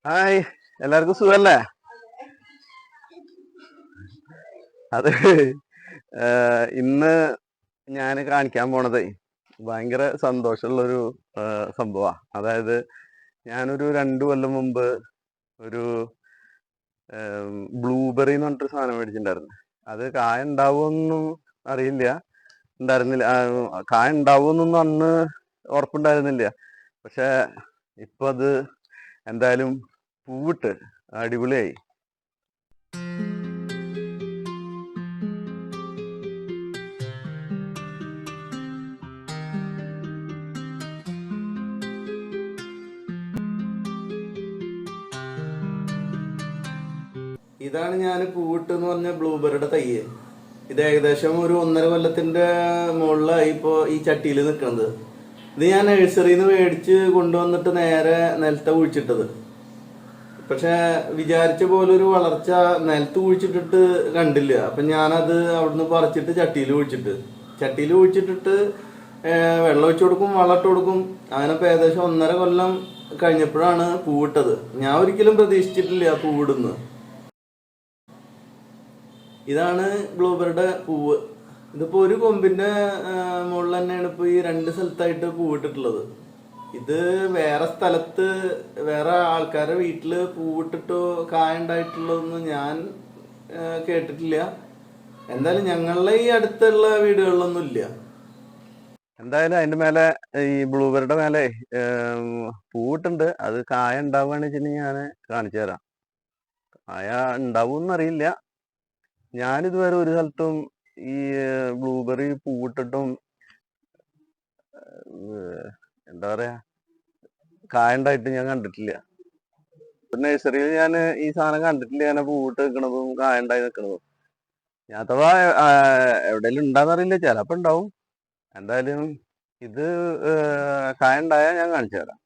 Hi, എല്ലാവർക്കും സുഖല്ലേ? അത് ഇന്ന് ഞാൻ കാണിക്കാൻ പോണതേ ഭയങ്കര സന്തോഷമുള്ളൊരു സംഭവമാണ്. അതായത് ഞാനൊരു 2 കൊല്ലം മുമ്പ് ഒരു ബ്ലൂബെറി എന്ന് പറഞ്ഞിട്ടൊരു സാധനം മേടിച്ചിട്ടുണ്ടായിരുന്നു. അത് കായ ഉണ്ടാവുമെന്നൊന്നും അറിയില്ല, ഉണ്ടായിരുന്നില്ല. കായ ഉണ്ടാവുമെന്നൊന്നും അന്ന് ഉറപ്പുണ്ടായിരുന്നില്ല. പക്ഷെ ഇപ്പൊ അത് എന്തായാലും പൂവിട്ട് അടിപൊളിയായി. ഇതാണ് ഞാൻ പൂവിട്ട് എന്ന് പറഞ്ഞ ബ്ലൂബെറിയുടെ തയ്യ്. ഇത് ഏകദേശം ഒരു 1.5 കൊല്ലത്തിന്റെ മുകളിലായി ഇപ്പോൾ ഈ ചട്ടിയിൽ നിൽക്കുന്നത്. ഇത് ഞാൻ നഴ്സറിയിൽ നിന്ന് മേടിച്ച് കൊണ്ടുവന്നിട്ട് നേരെ നിലത്തെ കുഴിച്ചിട്ടത്. പക്ഷെ വിചാരിച്ച പോലെ ഒരു വളർച്ച നിലത്ത് കുഴിച്ചിട്ടിട്ട് കണ്ടില്ല. അപ്പം ഞാനത് അവിടുന്ന് പറിച്ചിട്ട് ചട്ടിയിൽ കുഴിച്ചിട്ടിട്ട് വെള്ളം ഒഴിച്ചു കൊടുക്കും, വളമിട്ട് കൊടുക്കും. അങ്ങനെ ഇപ്പം ഏകദേശം 1.5 കൊല്ലം കഴിഞ്ഞപ്പോഴാണ് പൂവിട്ടത്. ഞാൻ ഒരിക്കലും പ്രതീക്ഷിച്ചിട്ടില്ല പൂവിടുന്ന്. ഇതാണ് ബ്ലൂബെറിയുടെ പൂവ്. ഇതിപ്പോ ഒരു കൊമ്പിന്റെ മുകളിൽ തന്നെയാണ് ഇപ്പൊ ഈ 2 സ്ഥലത്തായിട്ട് പൂവിട്ടിട്ടുള്ളത്. ഇത് വേറെ സ്ഥലത്ത് വേറെ ആൾക്കാരുടെ വീട്ടില് പൂവിട്ടിട്ടോ കായ ഉണ്ടായിട്ടുള്ളതൊന്നും ഞാൻ കേട്ടിട്ടില്ല. എന്തായാലും ഞങ്ങളുടെ ഈ അടുത്തുള്ള വീടുകളിലൊന്നും ഇല്ല. എന്തായാലും അതിന്റെ മേലെ ഈ ബ്ലൂബെറിയുടെ മേലെ പൂവിട്ടുണ്ട്. അത് കായ ഉണ്ടാവുകയാണെന്ന് വെച്ചിട്ടുണ്ടെങ്കിൽ ഞാൻ കാണിച്ചു തരാം. കായ ഉണ്ടാവുമെന്നറിയില്ല. ഞാനിതുവരെ ഒരു സ്ഥലത്തും ഈ ബ്ലൂബെറി പൂവിട്ടിട്ടും എന്താ പറയാ കായ ഉണ്ടായിട്ട് ഞാൻ കണ്ടിട്ടില്ല. നഴ്സറിയിൽ ഞാൻ ഈ സാധനം കണ്ടിട്ടില്ല. ഞാൻ പൂവിട്ട് നിൽക്കണതും കായ ഉണ്ടായി നിൽക്കണതും. ഞാൻ അഥവാ എവിടെയെങ്കിലും ഉണ്ടാന്നറിയില്ല, ചിലപ്പോ ഉണ്ടാവും. എന്തായാലും ഇത് കായ ഉണ്ടായാൽ ഞാൻ കാണിച്ചു തരാം.